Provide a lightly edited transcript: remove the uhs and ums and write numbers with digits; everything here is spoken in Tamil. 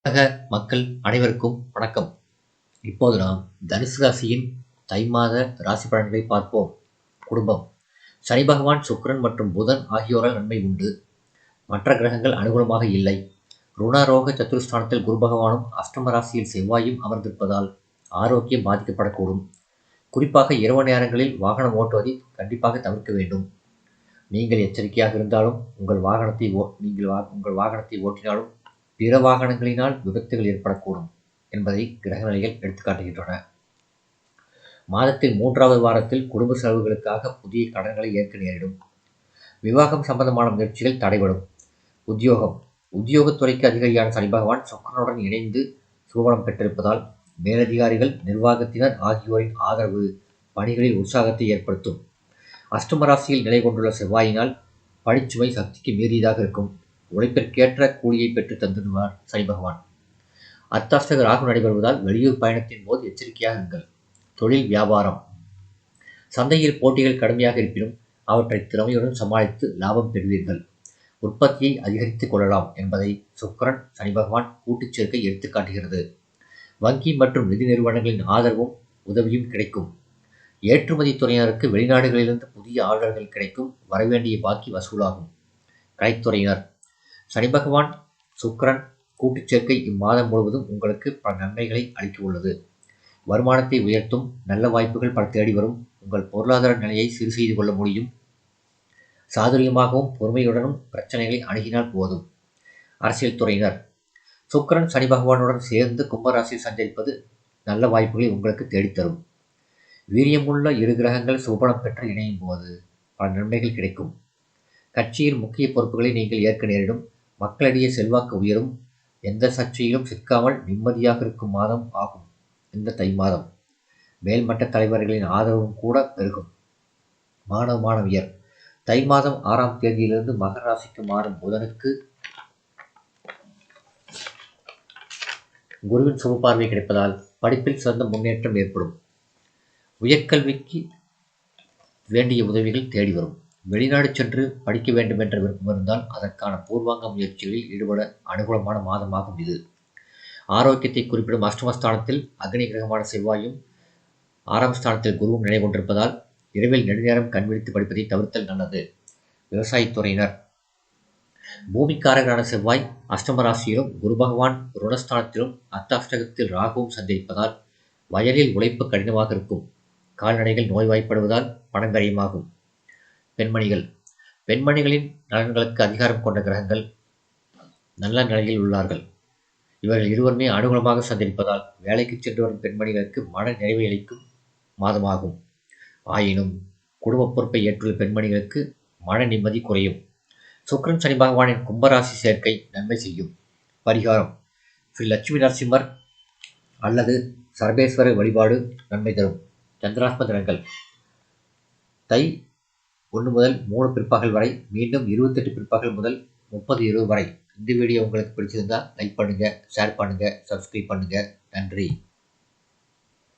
உலக மக்கள் அனைவருக்கும் வணக்கம். இப்போது நாம் தனுசு ராசியின் தை மாத ராசி பலன்களை பார்ப்போம். குடும்பம். சனி பகவான், சுக்கிரன் மற்றும் புதன் ஆகியோரால் நன்மை உண்டு. மற்ற கிரகங்கள் அனுகூலமாக இல்லை. ருணரோக சத்துருஸ்தானத்தில் குரு பகவானும் அஷ்டம ராசியில் செவ்வாயும் அமர்ந்திருப்பதால் ஆரோக்கியம் பாதிக்கப்படக்கூடும். குறிப்பாக இரவு நேரங்களில் வாகனம் ஓட்டுவதை கண்டிப்பாக தவிர்க்க வேண்டும். நீங்கள் எச்சரிக்கையாக இருந்தாலும் உங்கள் வாகனத்தை ஓட்டினாலும் பிற வாகனங்களினால் விபத்துகள் ஏற்படக்கூடும் என்பதை கிரகநிலைகள் எடுத்துக்காட்டுகின்றன. மாதத்தின் 3வது வாரத்தில் குடும்ப செலவுகளுக்காக புதிய கடன்களை ஏற்க நேரிடும். விவாகம் சம்பந்தமான முயற்சிகள் தடைபடும். உத்தியோகத்துறைக்கு அதிகாரியான சனி பகவான் சுக்கிரனுடன் இணைந்து சுபபலம் பெற்றிருப்பதால் மேலதிகாரிகள், நிர்வாகத்தினர் ஆகியோரின் ஆதரவு பணிகளில் உற்சாகத்தை ஏற்படுத்தும். அஷ்டம ராசியில் நிலை கொண்டுள்ள செவ்வாயினால் பணிச்சுமை சக்திக்கு மீறியதாக இருக்கும். உழைப்பிற்கேற்ற கூலியை பெற்று தந்துடுவார் சனி பகவான். அர்த்தாஷ்டக ராகு நடைபெறுவதால் வெளியூர் பயணத்தின் போது எச்சரிக்கையாக இருங்கள். தொழில், வியாபாரம். சந்தையில் போட்டிகள் கடுமையாக இருப்பினும் அவற்றை திறமையுடன் சமாளித்து லாபம் பெறுவீர்கள். உற்பத்தியை அதிகரித்துக் கொள்ளலாம் என்பதை சுக்கிரன், சனி பகவான் கூட்டுச் சேர்க்கை எடுத்துக்காட்டுகிறது. வங்கி மற்றும் நிதி நிறுவனங்களின் ஆதரவும் உதவியும் கிடைக்கும். ஏற்றுமதி துறையினருக்கு வெளிநாடுகளிலிருந்து புதிய ஆர்டர்கள் கிடைக்கும். வரவேண்டிய பாக்கி வசூலாகும். கலைத்துறையினர். சனி பகவான், சுக்கிரன் கூட்டுச் சேர்க்கை இம்மாதம் முழுவதும் உங்களுக்கு பல நன்மைகளை அளிக்க உள்ளது. வருமானத்தை உயர்த்தும் நல்ல வாய்ப்புகள் பல தேடி வரும். உங்கள் பொருளாதார நிலையை சீர் செய்து கொள்ள முடியும். சாதுரியமாகவும் பொறுமையுடனும் பிரச்சனைகளை அணுகினால் போதும். அரசியல் துறையினர். சுக்கிரன் சனி பகவானுடன் சேர்ந்து கும்பராசியில் சஞ்சரிப்பது நல்ல வாய்ப்புகளை உங்களுக்கு தேடித்தரும். வீரியமுள்ள இரு கிரகங்கள் சுபலம் பெற்று இணையும் போது பல நன்மைகள் கிடைக்கும். கட்சியின் முக்கிய பொறுப்புகளை நீங்கள் ஏற்க நேரிடும். மக்களிடையே செல்வாக்கு உயரும். எந்த சர்ச்சையிலும் சிக்காமல் நிம்மதியாக இருக்கும் மாதம் ஆகும் இந்த தை மாதம். மேல்மட்ட தலைவர்களின் ஆதரவும் கூட பெருகும். மாணவியர். தை மாதம் 6ஆம் தேதியிலிருந்து மகர ராசிக்கு மாறும் புதனுக்கு குருவின் சுப பார்வை கிடைப்பதால் படிப்பில் சிறந்த முன்னேற்றம் ஏற்படும். உயர்கல்விக்கு வேண்டிய உதவிகள் தேடி வரும். வெளிநாடு சென்று படிக்க வேண்டும் என்ற விருப்பம் இருந்தால் அதற்கான பூர்வாங்க முயற்சிகளில் ஈடுபட அனுகூலமான மாதமாகும் இது. ஆரோக்கியத்தை குறிப்பிடும் அஷ்டமஸ்தானத்தில் அக்னி கிரகமான செவ்வாயும் 6ஆம் ஸ்தானத்தில் குருவும் நிலை கொண்டிருப்பதால் இரவில் நெடுநேரம் கண்விழித்து படிப்பதை தவிர்த்தல் நல்லது. விவசாயத்துறையினர். பூமிக்காரகரான செவ்வாய் அஷ்டம ராசியிலும் குரு பகவான் ருணஸ்தானத்திலும் அர்த்தாஷ்டகத்தில் ராகுவும் சஞ்சரிப்பதால் வயலில் உழைப்பு கடினமாக இருக்கும். கால்நடைகள் நோய்வாய்ப்படுவதால் பணங்கரியமாகும். பெண்மணிகளின் நலன்களுக்கு அதிகாரம் கொண்ட கிரகங்கள் நல்ல நிலையில் உள்ளார்கள். இவர்கள் இருவருமே அனுகூலமாக சந்திப்பதால் வேலைக்கு சென்று வரும் பெண்மணிகளுக்கு மன நிறைவை அளிக்கும் மாதமாகும். ஆயினும் குடும்ப பொறுப்பை ஏற்றுள்ள பெண்மணிகளுக்கு மன நிம்மதி குறையும். சுக்கிரன் சனி பகவானின் கும்பராசி சேர்க்கை நன்மை செய்யும். பரிகாரம்: ஸ்ரீ லட்சுமி நரசிம்மர் அல்லது சர்வேஸ்வரர் வழிபாடு நன்மை தரும். சந்திராஷ்டம தினங்கள் தை 1 முதல் 3 பிற்பகல் வரை, மீண்டும் 28 பிற்பகல் முதல் 30 இரவு வரை. இந்த வீடியோ உங்களுக்கு பிடிச்சிருந்தா லைக் பண்ணுங்க, ஷேர் பண்ணுங்க, சப்ஸ்கிரைப் பண்ணுங்க. நன்றி.